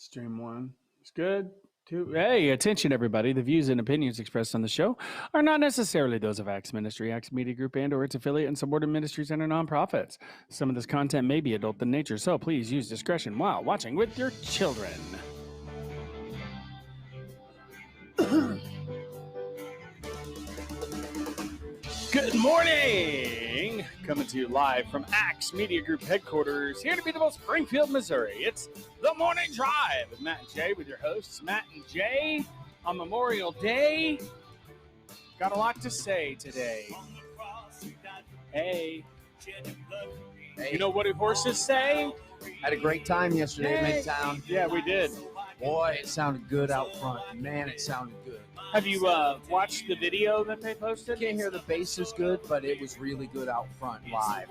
Stream one. It's good. Two. Hey, attention, everybody. The views and opinions expressed on the show are not necessarily those of Axe Ministry, Axe Media Group, and/or its affiliate and subordinate ministries and or nonprofits. Some of this content may be adult in nature, so please use discretion while watching with your children. Good morning! Coming to you live from Axe Media Group headquarters, here to be the most Springfield, Missouri. It's The Morning Drive with Matt and Jay, with your hosts, Matt and Jay, on Memorial Day. Got a lot to say today. Hey. You know what do horses say? Had a great time yesterday in Midtown. Yeah, we did. Boy, it sounded good out front. Man, it sounded good. Have you watched the video that they posted? Can't hear the bass is good, but it was really good out front live.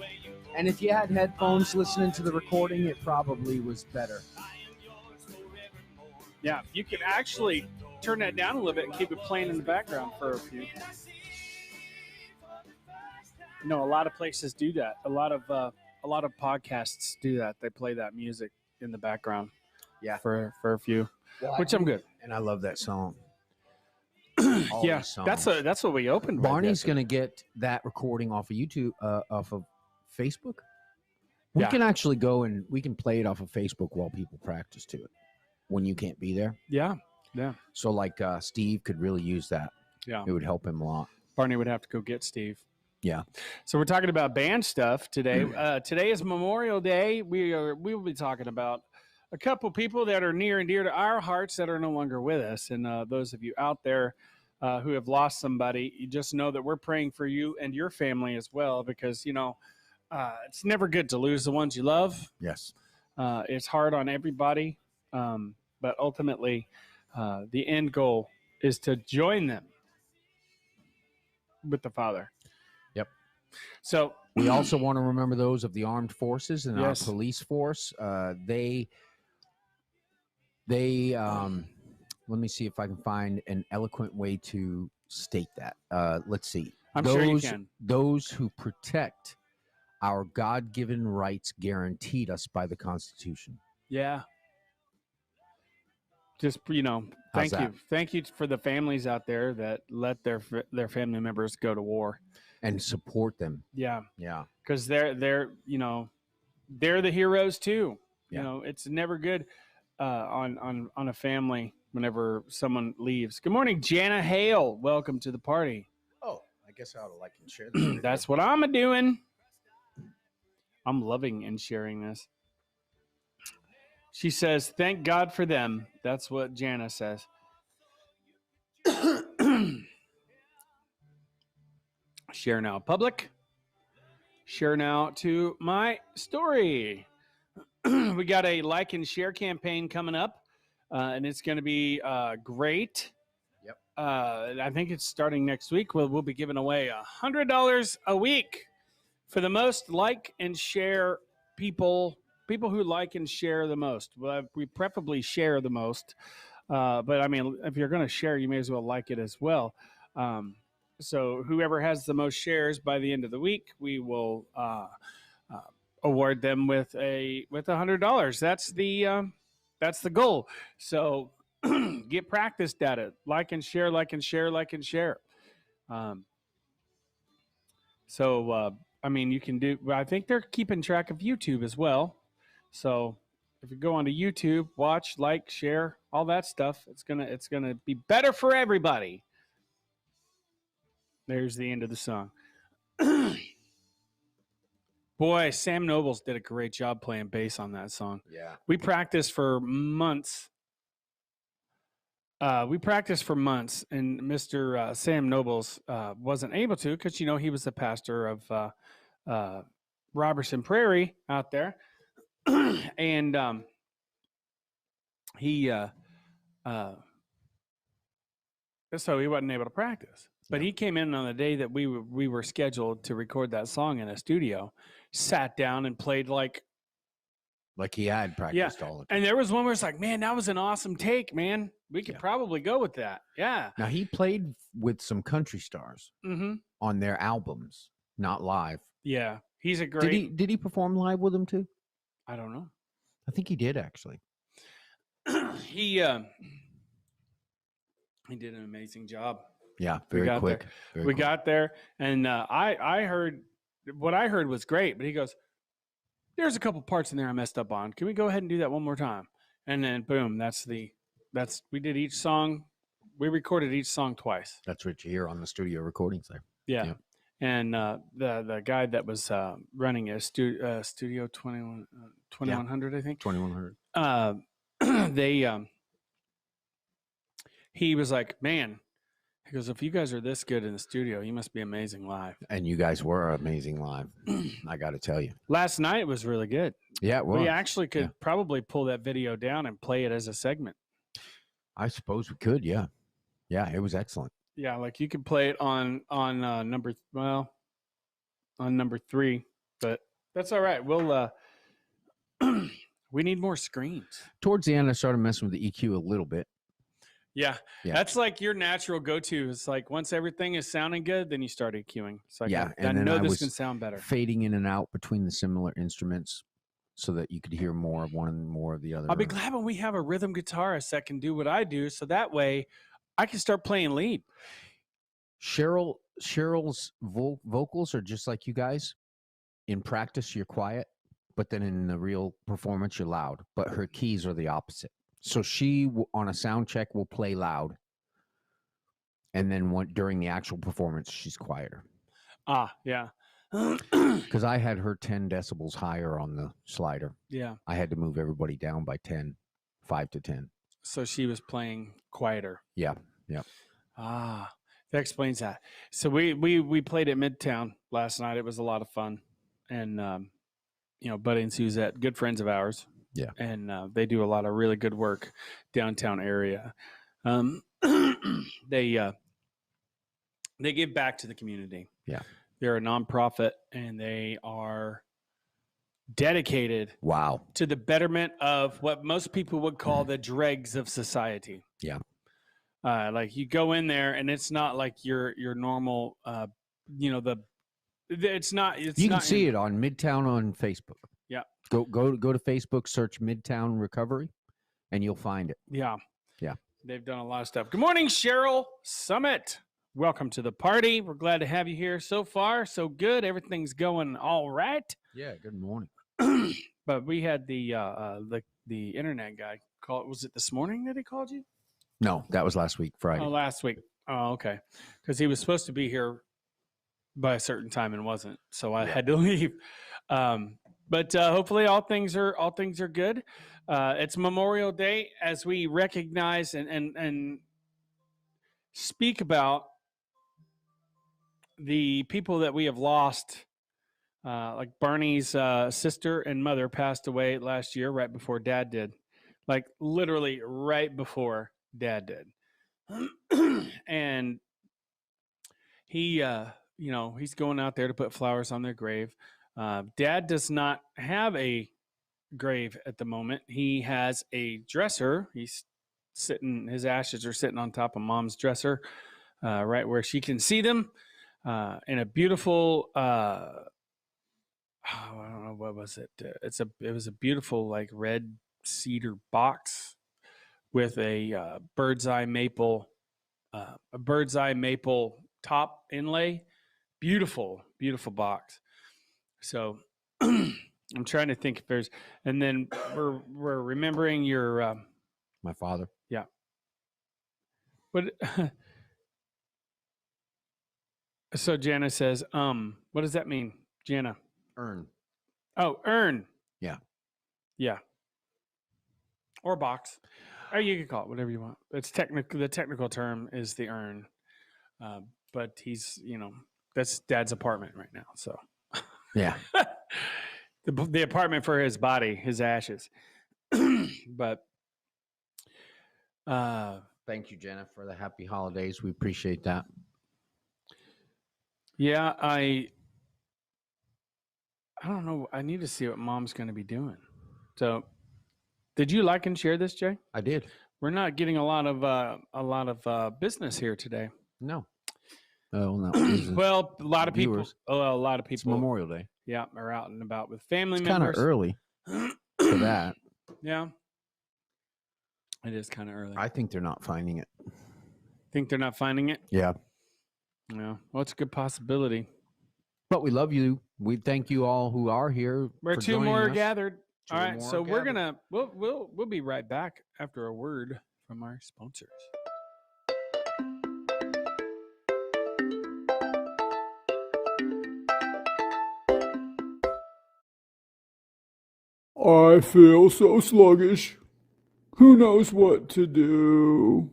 And if you had headphones listening to the recording, it probably was better. Yeah, you can actually turn that down a little bit and keep it playing in the background for a few. You know, a lot of places do that. A lot of podcasts do that. They play that music in the background. Yeah, for a few, which I'm good. And I love that song. Yeah, that's what we opened. Barney's going to get that recording off of YouTube, off of Facebook. We can actually go and we can play it off of Facebook while people practice to it when you can't be there. Yeah. So like Steve could really use that. Yeah, it would help him a lot. Barney would have to go get Steve. Yeah. So we're talking about band stuff today. Today is Memorial Day. We will be talking about a couple people that are near and dear to our hearts that are no longer with us. And those of you out there who have lost somebody, you just know that we're praying for you and your family as well, because, you know, it's never good to lose the ones you love. Yes. It's hard on everybody. But ultimately, the end goal is to join them with the Father. Yep. So we also want to remember those of the armed forces and yes. our police force. They let me see if I can find an eloquent way to state that. Let's see. I'm sure you can. Those who protect our God-given rights guaranteed us by the Constitution. Yeah. Just, you know, thank you. Thank you for the families out there that let their family members go to war. And support them. Yeah. Yeah. Because they're you know, they're the heroes too. Yeah. You know, it's never good on a family whenever someone leaves. Good morning, Jana Hale. Welcome to the party. Oh, I guess I ought to like and share this. That's what I'm doing. I'm loving and sharing this. She says, thank God for them. That's what Jana says. Share now, public. Share now to my story. We got a like and share campaign coming up, and it's going to be great. Yep. I think it's starting next week. We'll be giving away $100 a week for the most like and share people who like and share the most. Well, we preferably share the most, but I mean, if you're going to share, you may as well like it as well. So whoever has the most shares by the end of the week, we will award them with $100. That's the goal. So get practiced at it. Like and share, like and share, like and share. I mean, you can do. I think they're keeping track of YouTube as well. So if you go onto YouTube, watch, like, share, all that stuff, it's gonna be better for everybody. There's the end of the song. Boy, Sam Nobles did a great job playing bass on that song. Yeah. We practiced for months. And Mr. Sam Nobles wasn't able to because, you know, he was the pastor of Robertson Prairie out there. And so he wasn't able to practice. But he came in on the day that we were scheduled to record that song in a studio, sat down and played like he had practiced all of it. And there was one where it's like, man, that was an awesome take, man. We could probably go with that. Yeah. Now, he played with some country stars on their albums, not live. Yeah. He's a great... Did he perform live with them too? I don't know. I think he did, actually. he did an amazing job. Yeah, very got quick. we Very quick. got there, and I heard what I heard was great, but he goes, "There's a couple parts in there I messed up on. Can we go ahead and do that one more time?" And then boom, we did each song. We recorded each song twice. That's what you hear on the studio recordings there. Yeah. Yeah. And the guy that was running a Studio 2100, I think. 2100. He was like, man, he goes, if you guys are this good in the studio, you must be amazing live. And you guys were amazing live. I got to tell you. Last night was really good. Yeah, well, we actually could probably pull that video down and play it as a segment. I suppose we could. Yeah. Yeah, it was excellent. Yeah, like you could play it on number 3, but that's all right. We'll we need more screens. Towards the end, I started messing with the EQ a little bit. Yeah, that's like your natural go-to. It's like once everything is sounding good, then you start EQing. It's like, I know this can sound better. Fading in and out between the similar instruments so that you could hear more of one and more of the other. I'll be glad when we have a rhythm guitarist that can do what I do, so that way I can start playing lead. Cheryl's vocals are just like you guys. In practice, you're quiet, but then in the real performance, you're loud. But her keys are the opposite. So she, on a sound check, will play loud. And then during the actual performance, she's quieter. Ah, yeah. Because I had her 10 decibels higher on the slider. Yeah. I had to move everybody down by 5 to 10. So she was playing quieter. Yeah. Yeah. Ah, that explains that. So we played at Midtown last night. It was a lot of fun. And, Buddy and Suzette, good friends of ours. Yeah. And they do a lot of really good work downtown area. They give back to the community. Yeah. They're a nonprofit and they are dedicated to the betterment of what most people would call the dregs of society. Yeah. Like you go in there and it's not like your normal it's not you can see it on Midtown on Facebook. Yeah. Go to Facebook, search Midtown Recovery, and you'll find it. Yeah. Yeah. They've done a lot of stuff. Good morning, Cheryl Summit. Welcome to the party. We're glad to have you here. So far, so good. Everything's going all right. Yeah, good morning. But we had the internet guy call. Was it this morning that he called you? No, that was last week, Friday. Oh, last week. Oh, okay. Because he was supposed to be here by a certain time and wasn't, so I had to leave. But hopefully all things are good. It's Memorial Day as we recognize and speak about the people that we have lost. Like Barney's sister and mother passed away last year, right before Dad did. Like literally right before Dad did. And he, he's going out there to put flowers on their grave. Dad does not have a grave at the moment. He has a dresser. His ashes are sitting on top of Mom's dresser, right where she can see them, in a beautiful, I don't know, what was it? It was a beautiful like red cedar box with a bird's eye maple top inlay. Beautiful, beautiful box. So I'm trying to think if there's, and then we're remembering your my father. Yeah. But so Jana says, what does that mean, Jana? Urn. Oh, urn. Yeah. Yeah. Or box. Or you can call it whatever you want. It's the technical term is the urn. But he's, that's Dad's apartment right now. So yeah. the apartment for his body, his ashes. But thank you, Jenna, for the happy holidays. We appreciate that. Yeah, I don't know. I need to see what Mom's going to be doing. So, did you like and share this, Jay? I did. We're not getting a lot of business here today. No. Oh no. Well, a lot of people. It's Memorial Day. Yeah, are out and about with family members. members. Kind of early for that. Yeah. It is kind of early. I think they're not finding it. Think they're not finding it? Yeah. Yeah. Well, it's a good possibility. But we love you. We thank you all who are here. Where for two joining more are us. gathered. Two All right. more So are we're gathered. gonna we'll be right back after a word from our sponsors. I feel so sluggish. Who knows what to do?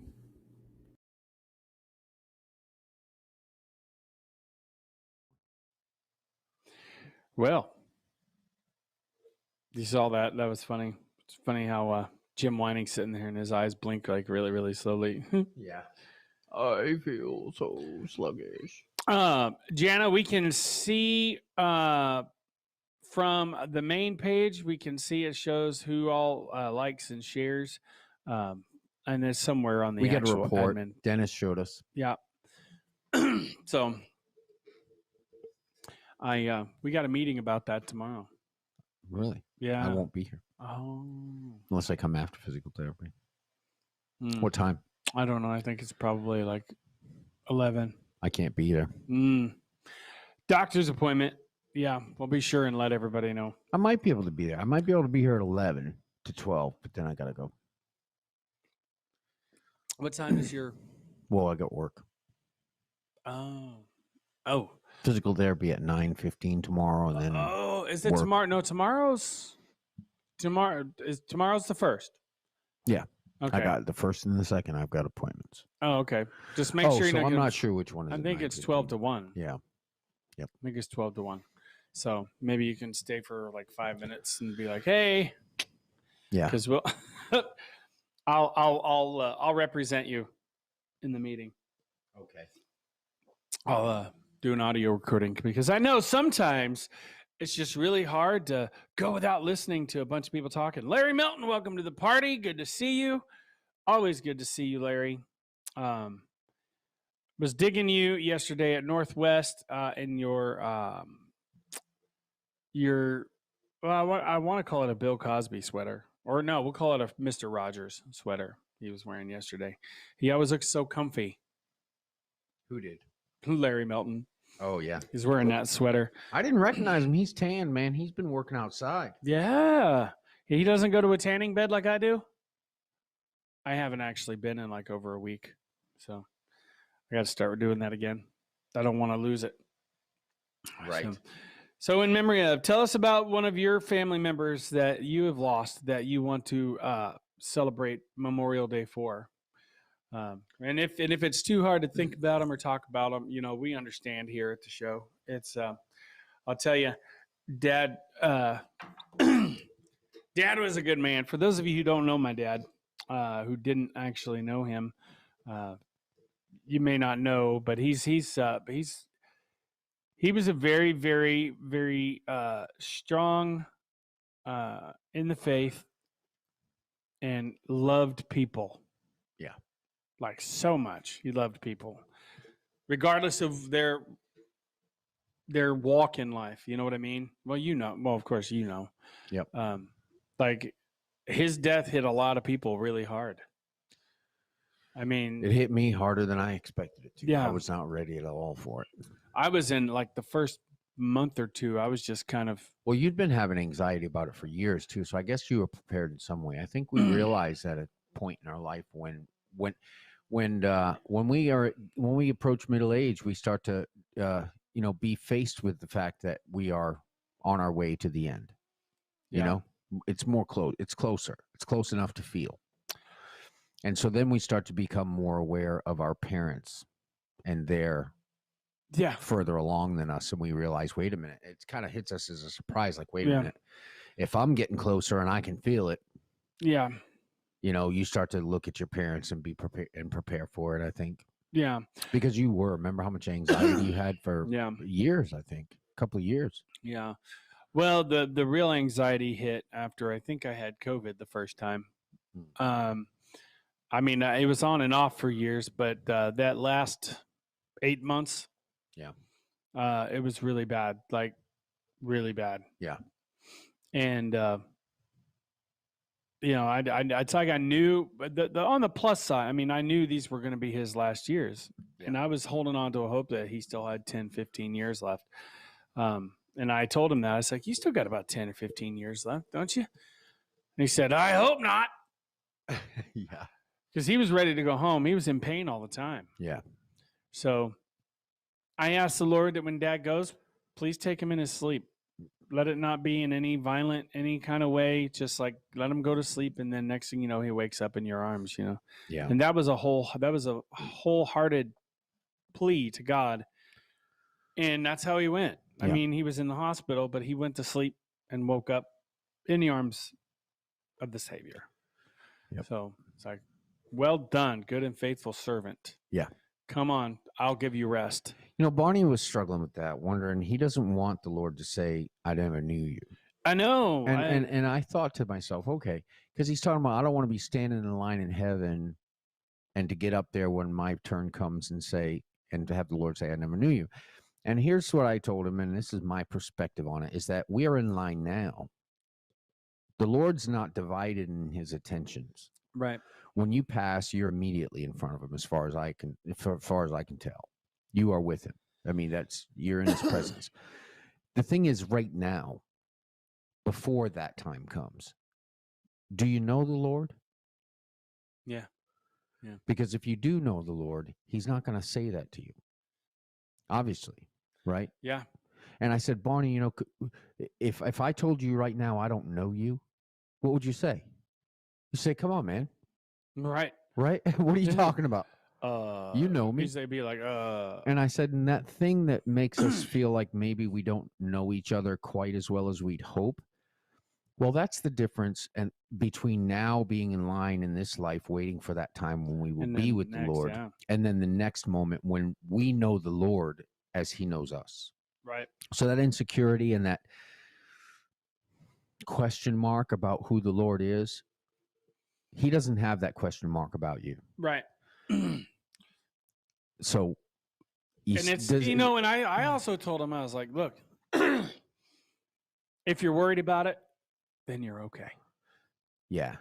Well, you saw that. That was funny. It's funny how Jim Weining's sitting there and his eyes blink like really, really slowly. Yeah. I feel so sluggish. Jana, we can see from the main page, we can see it shows who all likes and shares. And it's somewhere on the We get a actual report. admin. Dennis showed us. Yeah. So we got a meeting about that tomorrow. Really? Yeah. I won't be here Oh. unless I come after physical therapy. Mm. What time? I don't know. I think it's probably like 11. I can't be there. Doctor's appointment. Yeah, we'll be sure and let everybody know. I might be able to be there. I might be able to be here at 11 to 12, but then I got to go. What time is your? Well, I got work. Oh. Physical therapy at 9:15 tomorrow, and then Oh, is it work. tomorrow? No, tomorrow's the first. Yeah. Okay. I got the first and the second. I've got appointments. Oh, okay. Just make sure you're so not. I'm not sure which one is. I at think it's 9:15. 12 to 1. Yeah. Yep. I think it's 12 to 1. So maybe you can stay for like 5 minutes and be like, "Hey," Yeah. because we'll. I'll represent you in the meeting. Okay. I'll do an audio recording because I know sometimes it's just really hard to go without listening to a bunch of people talking. Larry Milton, welcome to the party. Good to see you. Always good to see you, Larry. Was digging you yesterday at Northwest in your I want to call it a Bill Cosby sweater, or no, we'll call it a Mr. Rogers sweater he was wearing yesterday. He always looks so comfy. Who did? Larry Milton. Oh yeah. He's wearing that sweater. I didn't recognize him. He's tan, man. He's been working outside. Yeah. He doesn't go to a tanning bed like I do. I haven't actually been in like over a week. So I got to start doing that again. I don't want to lose it. Right. So in memory of, tell us about one of your family members that you have lost that you want to celebrate Memorial Day for. And if it's too hard to think about them or talk about them, we understand here at the show. It's I'll tell you, Dad. Dad was a good man. For those of you who don't know my dad, who didn't actually know him, you may not know, but he was a very, very, very strong in the faith and loved people. Yeah. Like so much. He loved people. Regardless of their walk in life. You know what I mean? Well, of course you know. Yep. Like his death hit a lot of people really hard. I mean, It hit me harder than I expected it to. Yeah. I was not ready at all for it. I was in like the first month or two, I was just kind of. Well, you'd been having anxiety about it for years too, so I guess you were prepared in some way. I think we realized at a point in our life when we approach middle age, we start to be faced with the fact that we are on our way to the end. Yeah. It's more close. It's closer. It's close enough to feel. And so then we start to become more aware of our parents and they're further along than us. And we realize, wait a minute, it kind of hits us as a surprise. Like, wait a minute, if I'm getting closer and I can feel it, you start to look at your parents and be prepared and prepare for it, I think. Yeah. Because remember how much anxiety you had for years, I think, a couple of years. Yeah. Well, the real anxiety hit after I think I had COVID the first time. I mean, it was on and off for years, but that last 8 months, it was really bad, like really bad. Yeah. And it's like I knew, but on the plus side, I mean, I knew these were going to be his last years, and I was holding on to a hope that he still had 10, 15 years left. And I told him that. I was like, you still got about 10 or 15 years left, don't you? And he said, I hope not. Yeah. Because he was ready to go home. He was in pain all the time. Yeah. So I asked the Lord that when Dad goes, please take him in his sleep. Let it not be in any violent, any kind of way. Just like let him go to sleep. And then next thing you know, he wakes up in your arms, Yeah. And that was a wholehearted plea to God. And that's how he went. I mean, he was in the hospital, but he went to sleep and woke up in the arms of the Savior. Yep. So it's like, well done, good and faithful servant. Yeah. Come on, I'll give you rest. Barney was struggling with that, wondering he doesn't want the Lord to say, I never knew you. I know. And I thought to myself, okay, because he's talking about, I don't want to be standing in line in heaven and to get up there when my turn comes and to have the Lord say, I never knew you. And here's what I told him, and this is my perspective on it, is that we are in line now. The Lord's not divided in his attentions. Right. When you pass, you're immediately in front of him, as far as I can tell. You are with him. I mean, you're in his presence. The thing is, right now, before that time comes, do you know the Lord? Yeah. Yeah. Because if you do know the Lord, he's not going to say that to you. Obviously. Right? Yeah. And I said, Barney, if I told you right now I don't know you, what would you say? You say, come on, man. Right. Right? What are you talking about? You know me. They'd be like, And I said, and that thing that makes us feel like maybe we don't know each other quite as well as we'd hope. Well, that's the difference between now being in line in this life, waiting for that time when we will be with the Lord, and then the next moment when we know the Lord as he knows us. Right. So that insecurity and that question mark about who the Lord is, he doesn't have that question mark about you. Right. So, and it's, and I also told him, I was like, look, if you're worried about it, then you're okay. Yeah.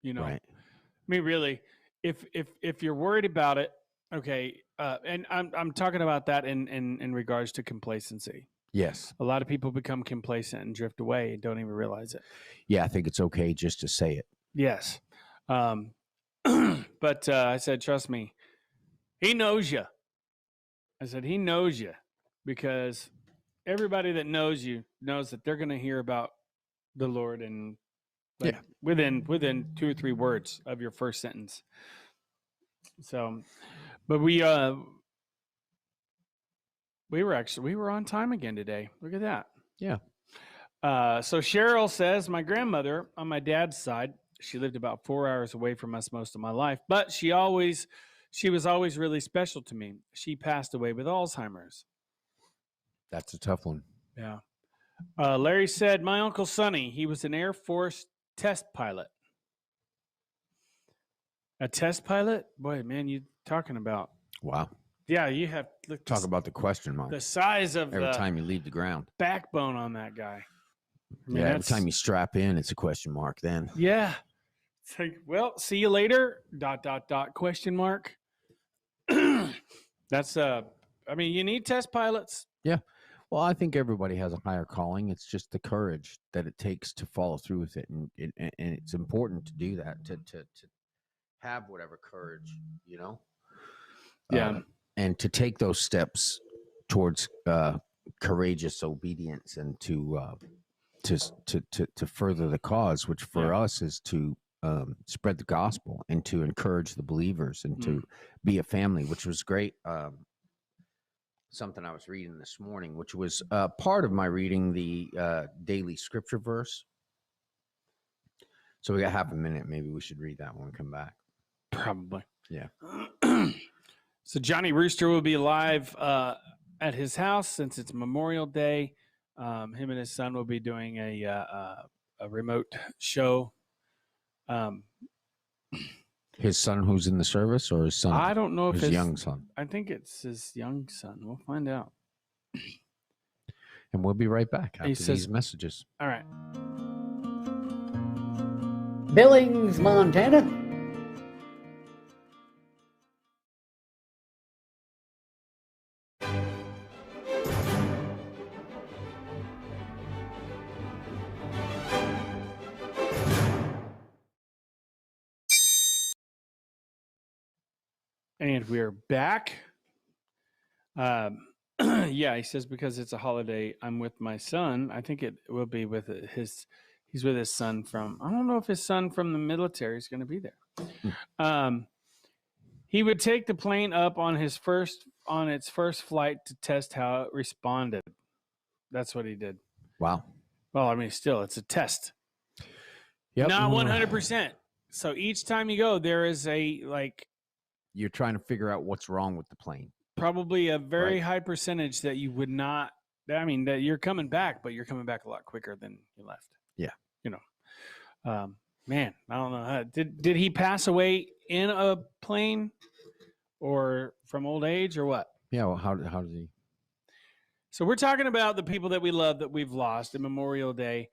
Right. I mean, really, if you're worried about it, okay. And I'm talking about that in regards to complacency. Yes. A lot of people become complacent and drift away and don't even realize it. Yeah. I think it's okay just to say it. Yes. But I said, trust me, he knows you. I said, he knows you because everybody that knows you knows that they're going to hear about the Lord and within 2 or 3 words of your first sentence. So, but we were on time again today. Look at that. Yeah. So Cheryl says, my grandmother on my dad's side, she lived about 4 hours away from us most of my life, but she was always really special to me. She passed away with Alzheimer's. That's a tough one. Yeah. Larry said, my Uncle Sonny, he was an Air Force test pilot. A test pilot? Boy, man, you talking about. Wow. Yeah, you have. Look, talk about the question mark. The size of every time you leave the ground. Backbone on that guy. I mean, every time you strap in, it's a question mark then. Yeah. It's like, well, see you later, ... question mark. That's, I mean, you need test pilots. Yeah. Well, I think everybody has a higher calling. It's just the courage that it takes to follow through with it. And it's important to do that, to have whatever courage, Yeah. And to take those steps towards courageous obedience and to further the cause, which for us is to spread the gospel and to encourage the believers and to be a family, which was great. Something I was reading this morning, which was part of my reading the daily scripture verse. So we got half a minute. Maybe we should read that when we come back. Probably. Yeah. So Johnny Rooster will be live at his house since it's Memorial Day. Him and his son will be doing a remote show. His son who's in the service, or his son? I don't know if his young son. I think it's his young son. We'll find out. And we'll be right back after these messages. All right. Billings, Montana. And we're back. Yeah, he says because it's a holiday, I'm with my son. I think it will be with his. He's with his son from. I don't know if his son from the military is going to be there. He would take the plane up on its first flight to test how it responded. That's what he did. Wow. Well, I mean, still, it's a test. Yep. Not 100%. So each time you go, there is a You're trying to figure out what's wrong with the plane. probably a very Right. high percentage that you would not. I mean, that you're coming back, but you're coming back a lot quicker than you left. Yeah. Man, I don't know. Did he pass away in a plane, or from old age, or what? Yeah. Well, how does he? So we're talking about the people that we love that we've lost in Memorial Day,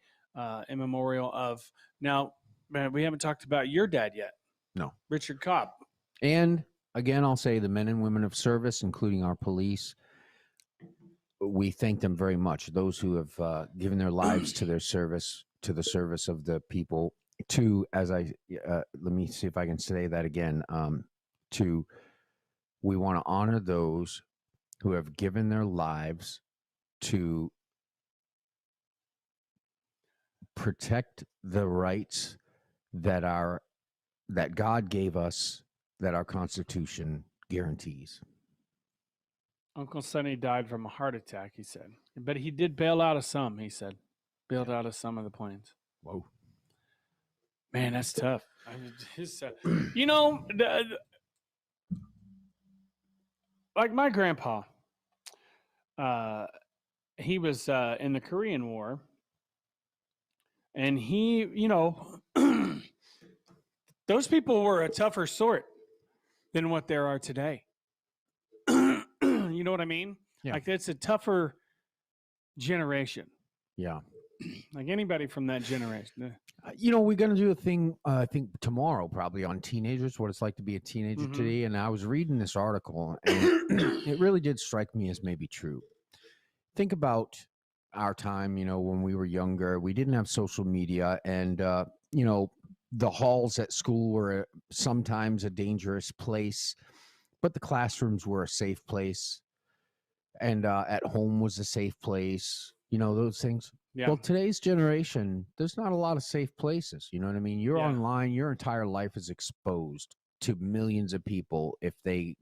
in memorial of. Now, man, we haven't talked about your dad yet. No. Richard Cobb. And again, I'll say the men and women of service, including our police, we thank them very much. Those who have given their lives to their service, to the service of the people. To, as I let me see if I can say that again. We want to honor those who have given their lives to protect the rights that God gave us, that our Constitution guarantees. Uncle Sonny died from a heart attack, he said. But he did bail out of some, he said. Bailed out of some of the planes. Whoa. Man, that's tough. I mean, like my grandpa, he was in the Korean War. And he, those people were a tougher sort than what there are today. You know what I mean? Yeah. Like, it's a tougher generation. Yeah. Like anybody from that generation. We're going to do a thing, I think tomorrow, probably on teenagers, what it's like to be a teenager Mhm. today. And I was reading this article, and it really did strike me as maybe true. Think about our time, when we were younger. We didn't have social media, and, the halls at school were sometimes a dangerous place, but the classrooms were a safe place. And at home was a safe place, those things. Yeah. Well, today's generation, there's not a lot of safe places. You know what I mean? You're Yeah. online, your entire life is exposed to millions of people if they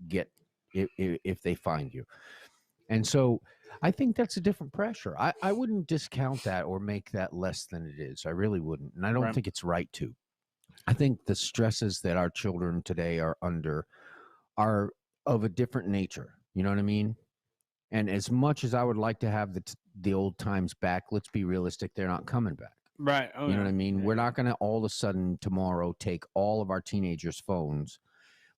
find you. And so I think that's a different pressure. I wouldn't discount that or make that less than it is. I really wouldn't. And I don't Right. think it's right to. I think the stresses that our children today are under are of a different nature. You know what I mean? And as much as I would like to have the old times back, let's be realistic, they're not coming back. Right. Oh, You know yeah. what I mean? Yeah. We're not going to all of a sudden tomorrow take all of our teenagers' phones,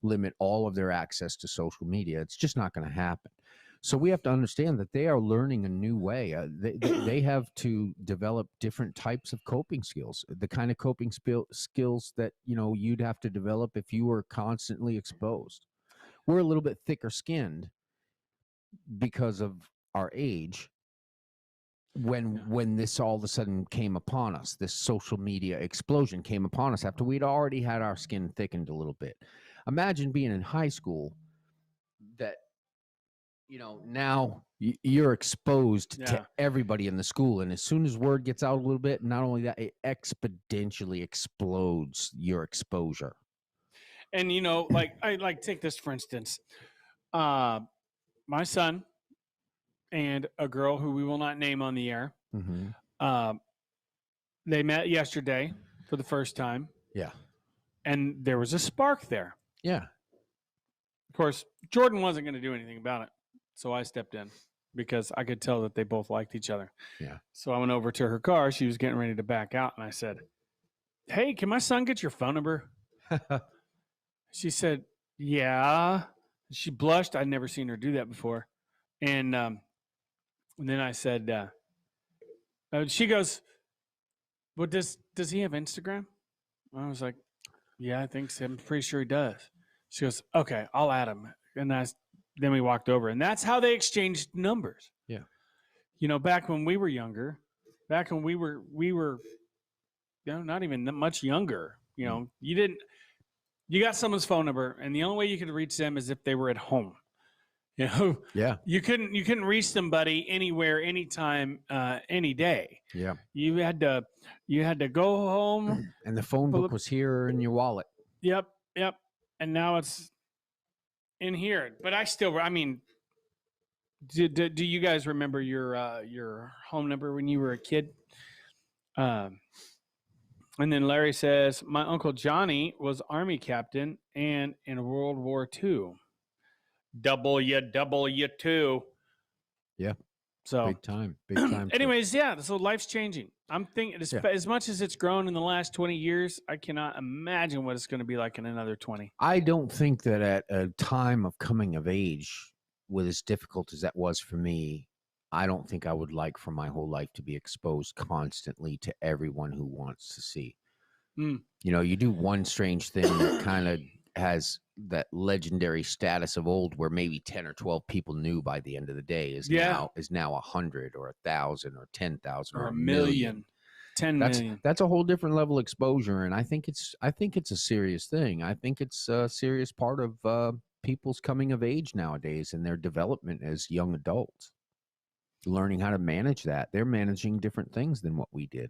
limit all of their access to social media. It's just not going to happen. So we have to understand that they are learning a new way. They have to develop different types of coping skills, the kind of coping skills that, you'd have to develop if you were constantly exposed. We're a little bit thicker skinned because of our age when this all of a sudden came upon us, this social media explosion came upon us after we'd already had our skin thickened a little bit. Imagine being in high school that, now you're exposed Yeah. to everybody in the school. And as soon as word gets out a little bit, not only that, it exponentially explodes your exposure. And I take this for instance. My son and a girl who we will not name on the air. Mm-hmm. They met yesterday for the first time, Yeah. and there was a spark there. Yeah. Of course, Jordan wasn't going to do anything about it, so I stepped in because I could tell that they both liked each other. Yeah. So I went over to her car. She was getting ready to back out, and I said, "Hey, can my son get your phone number?" She said, "Yeah." She blushed. I'd never seen her do that before. And then I said, she goes, "Well, does he have Instagram?" I was like, yeah, I think so. I'm pretty sure he does. She goes, okay, I'll add him. And then we walked over, and that's how they exchanged numbers. Yeah. You know, back when we were younger, back when we were, not even that much younger. You know, you got someone's phone number, and the only way you could reach them is if they were at home. You know, Yeah. you couldn't reach somebody anywhere, anytime, any day. Yeah. You had to go home. And the phone book was here in your wallet. Yep. And now it's in here. But I mean, do you guys remember your home number when you were a kid? And then Larry says, my Uncle Johnny was Army captain and in World War II. WW2. Yeah. So Big time. anyways, yeah. So life's changing. I'm thinking as much as it's grown in the last 20 years, I cannot imagine what it's going to be like in another 20. I don't think that at a time of coming of age, with as difficult as that was for me, I don't think I would like for my whole life to be exposed constantly to everyone who wants to see. You know, you do one strange thing that kind of has that legendary status of old where maybe 10 or 12 people knew by the end of the day is now 100 or 1,000 or 10,000 or a million. 10 million. That's a whole different level of exposure. And I think it's a serious thing. I think it's a serious part of people's coming of age nowadays and their development as young adults, learning how to manage that. They're managing different things than what we did.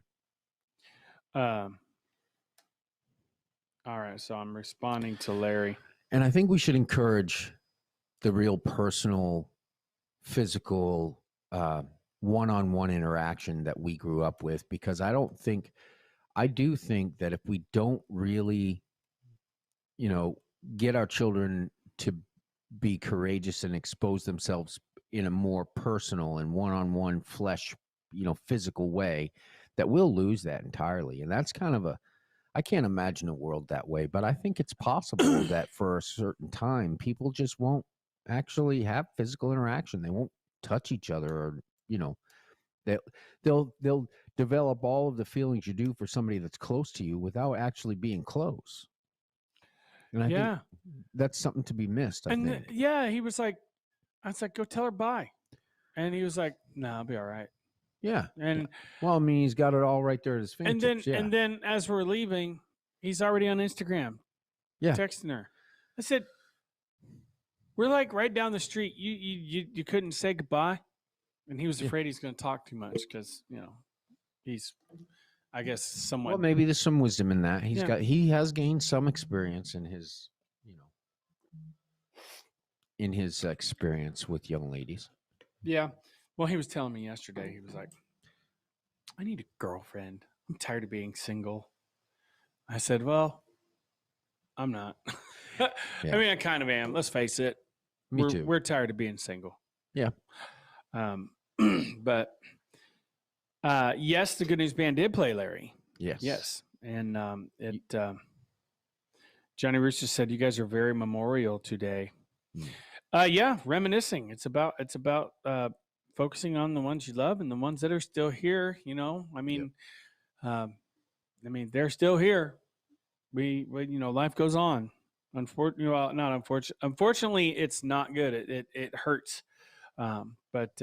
All right, so I'm responding to Larry. And I think we should encourage the real personal, physical, one-on-one interaction that we grew up with, because I do think that if we don't really, you know, get our children to be courageous and expose themselves in a more personal and one-on-one flesh, you know, physical way, that we'll lose that entirely. And that's kind of I can't imagine a world that way, but I think it's possible that for a certain time, people just won't actually have physical interaction. They won't touch each other, or, you know, they'll develop all of the feelings you do for somebody that's close to you without actually being close. And I think that's something to be missed. I think. He was like, I was like, go tell her bye. And he was like, no, I'll be all right. Yeah. And well, I mean, he's got it all right there at his fingertips. And then as we're leaving, he's already on Instagram. Yeah. Texting her. I said, we're like right down the street. You couldn't say goodbye. And he was afraid he's going to talk too much because, you know, he's, I guess, somewhat. Well, maybe there's some wisdom in that. He has gained some experience in his, you know, in his experience with young ladies. Yeah. Well, he was telling me yesterday, he was like, I need a girlfriend. I'm tired of being single. I said, well, I'm not. I mean, I kind of am. Let's face it. Me too. We're tired of being single. Yeah. But yes, the Good News Band did play Larry. Yes. And Johnny Rooster said, you guys are very memorial today. Yeah, reminiscing. It's about focusing on the ones you love and the ones that are still here. You know, I mean, they're still here. We you know, life goes on. Unfortunately, it's not good. It hurts. But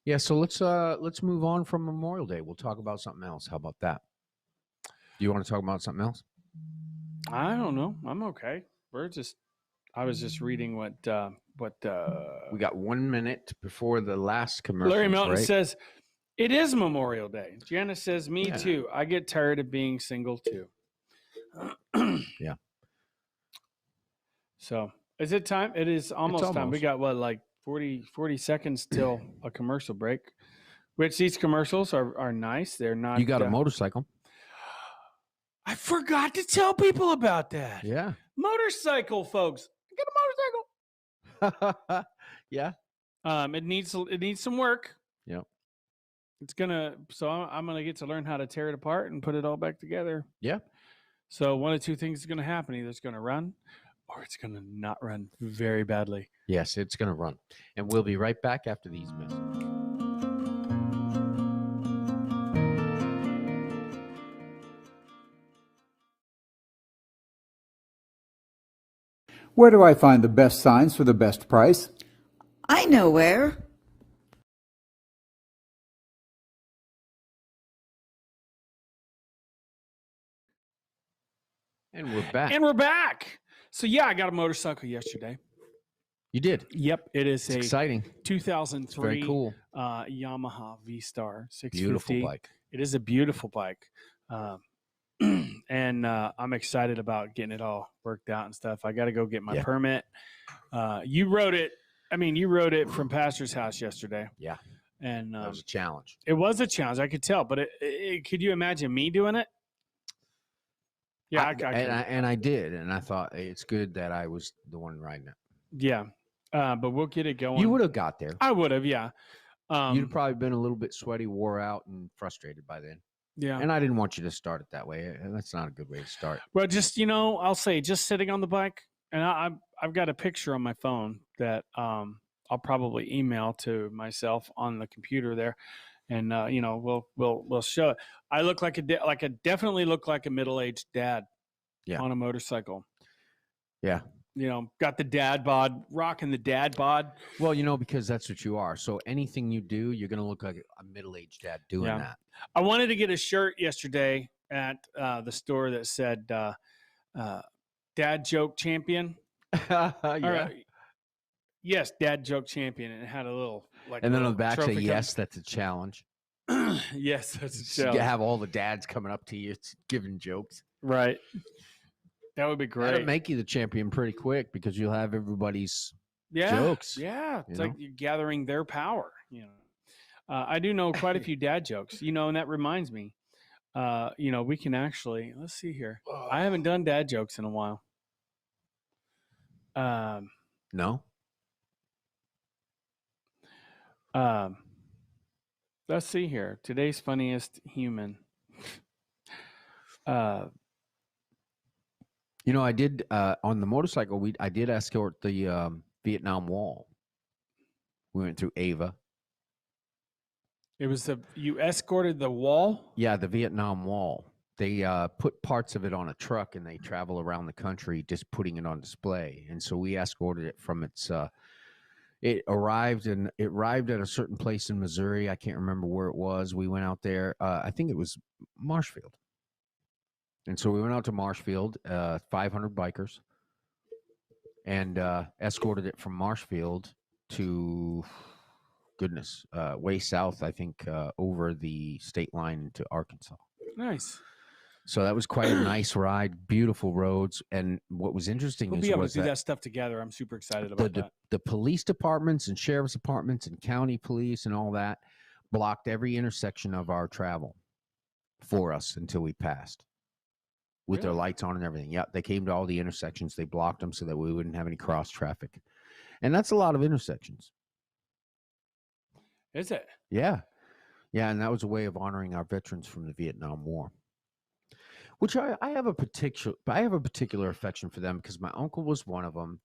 yeah. So let's move on from Memorial Day. We'll talk about something else. How about that? Do you want to talk about something else? I don't know. I'm okay. I was just reading what we got 1 minute before the last commercial. Larry Melton says it is Memorial Day. Janice says, me too. I get tired of being single too. Yeah. So is it time? It is almost time. We got like 40 seconds till a commercial break, which these commercials are nice. They're not. You got a motorcycle. I forgot to tell people about that. Yeah. Motorcycle, folks. Get a motorcycle. Yeah. It needs some work. Yep. I'm gonna get to learn how to tear it apart and put it all back together. Yeah. So one of two things is gonna happen: either it's gonna run, or it's gonna not run very badly. Yes, it's gonna run, and we'll be right back after these messages. Where do I find the best signs for the best price? I know where. And we're back. And we're back. So yeah, I got a motorcycle yesterday. You did. Yep, it is It's a exciting. 2003 It's very cool. Yamaha V-Star 650. Beautiful bike. It is a beautiful bike. And I'm excited about getting it all worked out and stuff. I got to go get my permit. You rode it. I mean, you rode it from Pastor's house yesterday. Yeah. And That was a challenge. it was a challenge. I could tell, but could you imagine me doing it? Yeah, I could. And I did, and I thought it's good that I was the one riding it. Yeah, but we'll get it going. You would have got there. I would have, yeah. You'd have probably been a little bit sweaty, wore out, and frustrated by then. Yeah. And I didn't want you to start it that way. That's not a good way to start. Well, just I'll say, just sitting on the bike, and I've got a picture on my phone that I'll probably email to myself on the computer there, and we'll show it. I look definitely look like a middle-aged dad, on a motorcycle. Yeah. Got the dad bod, rocking the dad bod. Well, because that's what you are. So anything you do, you're going to look like a middle-aged dad doing that. I wanted to get a shirt yesterday at the store that said "Dad Joke Champion." Yeah. Yes, Dad Joke Champion, and it had a little And then on the back say, trophy yes, that's a challenge. yes, that's a So challenge. you have all the dads coming up to you giving jokes. Right. That would be great. That'll make you the champion pretty quick because you'll have everybody's jokes. Yeah, it's you like know? you're gathering their power. I do know quite a few dad jokes. And that reminds me. We can actually let's see here. I haven't done dad jokes in a while. No? Let's see here. Today's funniest human. I did on the motorcycle. I did escort the Vietnam Wall. We went through Ava. It was you escorted the wall? Yeah, the Vietnam Wall. They put parts of it on a truck and they travel around the country just putting it on display. And so we escorted it from its. It arrived at a certain place in Missouri. I can't remember where it was. We went out there. I think it was Marshfield. And so we went out to Marshfield, 500 bikers, and escorted it from Marshfield to, way south, I think, over the state line to Arkansas. Nice. So that was quite a nice ride, beautiful roads. And what was interesting We'll is be able to do that stuff together. I'm super excited about that. The police departments and sheriff's departments and county police and all that blocked every intersection of our travel for us until we passed. With their lights on and everything. Yeah, they came to all the intersections. They blocked them so that we wouldn't have any cross traffic. And that's a lot of intersections. Is it? Yeah. Yeah, and that was a way of honoring our veterans from the Vietnam War. Which I have a particular affection for them because my uncle was one of them.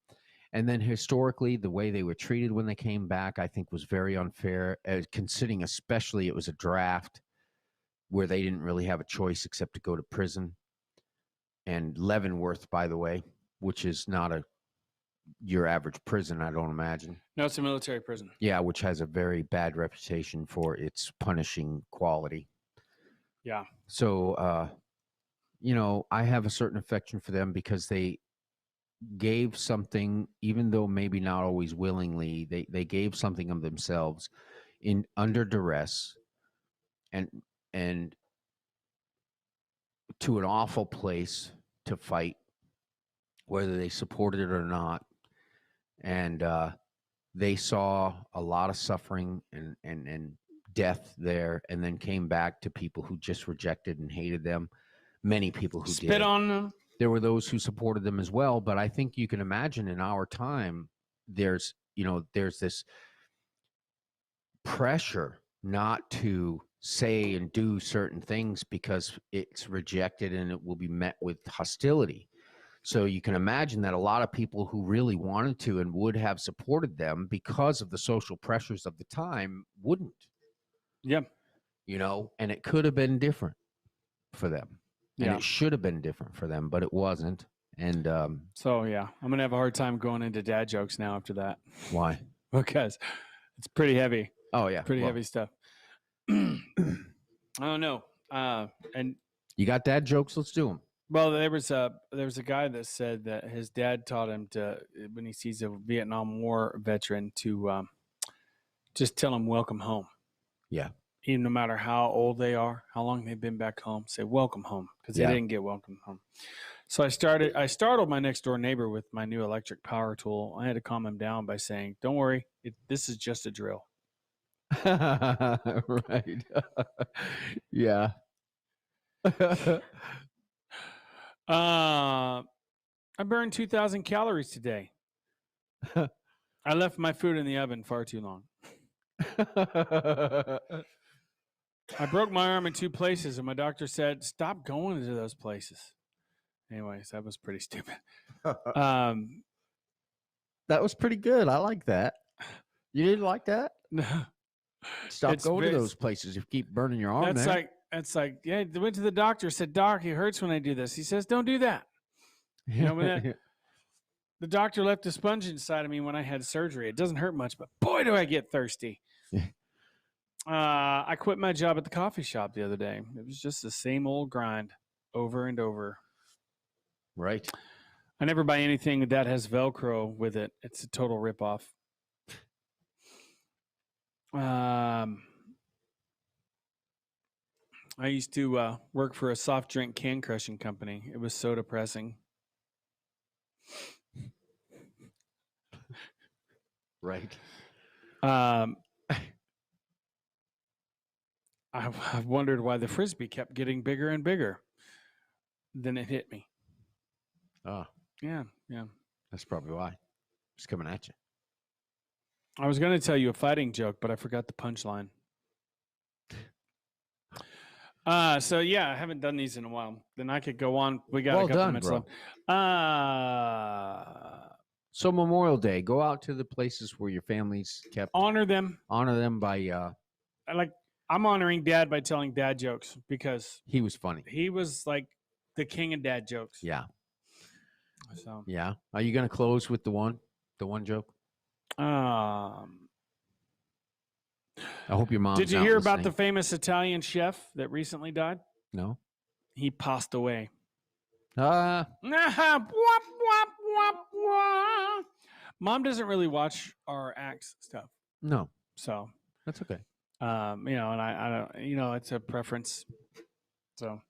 And then historically, the way they were treated when they came back, I think was very unfair, considering especially it was a draft where they didn't really have a choice except to go to prison. And Leavenworth, by the way, which is not your average prison, I don't imagine. No, it's a military prison. Yeah, which has a very bad reputation for its punishing quality. Yeah. So, I have a certain affection for them because they gave something, even though maybe not always willingly, they gave something of themselves under duress and to an awful place to fight, whether they supported it or not. And they saw a lot of suffering and death there, and then came back to people who just rejected and hated them. Many people who spit on them. There were those who supported them as well. But I think you can imagine in our time, there's this pressure not to say and do certain things because it's rejected and it will be met with hostility. So you can imagine that a lot of people who really wanted to and would have supported them because of the social pressures of the time wouldn't. Yeah. And it could have been different for them. And Yeah. it should have been different for them, but it wasn't. And So yeah, I'm gonna have a hard time going into dad jokes now after that why? because it's pretty heavy, Oh yeah, pretty well, heavy stuff. I don't know. And You got dad jokes? Let's do them. well, there was a guy that said that his dad taught him to, when he sees a Vietnam War veteran, to just tell him welcome home. Yeah. Even no matter how old they are, how long they've been back home, say welcome home, because Yeah. they didn't get welcome home. So I startled my next door neighbor with my new electric power tool. I had to calm him down by saying, "Don't worry, this is just a drill." Right. Yeah. I burned 2,000 calories today. I left my food in the oven far too long. I broke my arm in 2 places, and my doctor said, "Stop going to those places." Anyways, that was pretty stupid. That was pretty good. I like that. You didn't like that? Stop It's going to very- those places. You keep burning your arm That's there. like, yeah. They went to the doctor. Said, "Doc, it hurts when I do this." He says, "Don't do that." You know, when that- The doctor left a sponge inside of me when I had surgery. It doesn't hurt much, but boy, do I get thirsty. Yeah. I quit my job at the coffee shop the other day. It was just the same old grind over and over. Right. I never buy anything that has Velcro with it. It's a total ripoff. I used to work for a soft drink can crushing company. It was so depressing. Right. I've wondered why the Frisbee kept getting bigger and bigger. Then it hit me. Oh, Yeah. that's probably why. It's coming at you. I was going to tell you a fighting joke, but I forgot the punchline. So yeah, I haven't done these in a while. Then I could go on. We got Well a couple done, minutes bro. left. So Memorial Day, go out to the places where your family's kept. Honor them. Honor them by. I'm honoring Dad by telling dad jokes because He was funny. he was like the king of dad jokes. Yeah. So, Yeah. Are you gonna close with the one joke? um, I hope your mom. did you hear about the famous Italian chef that recently died? No. He passed away. Uh Wop, wop, wop, wop. Mom doesn't really watch our acts stuff, no. so That's okay. you know, and I don't, you know, it's a preference. So,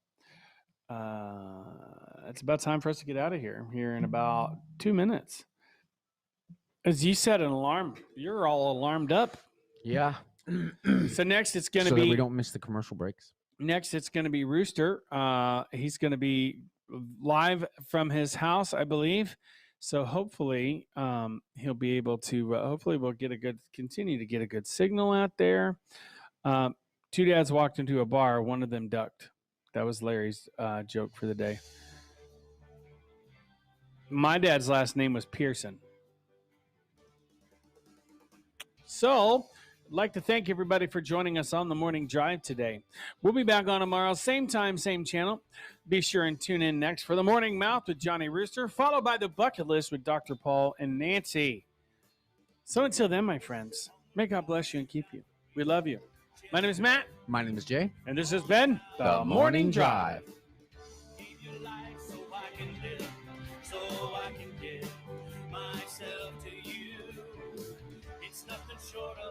it's about time for us to get out of here in about 2 minutes. As you set an alarm, you're all alarmed up. Yeah. So next, it's going to so that be we don't miss the commercial breaks. Next, it's going to be Rooster. He's going to be live from his house, I believe. So hopefully, he'll be able to. Hopefully, we'll continue to get a good signal out there. 2 dads walked into a bar. One of them ducked. That was Larry's joke for the day. My dad's last name was Pearson. So, I'd like to thank everybody for joining us on the morning drive today. We'll be back on tomorrow, same time, same channel. Be sure and tune in next for the Morning Mouth with Johnny Rooster, followed by the Bucket List with Dr. Paul and Nancy. So until then, my friends, may God bless you and keep you. We love you. My name is Matt, My name is Jay. and this has been The Morning Drive. Give your life so I can live, so I can give myself to you. It's nothing short of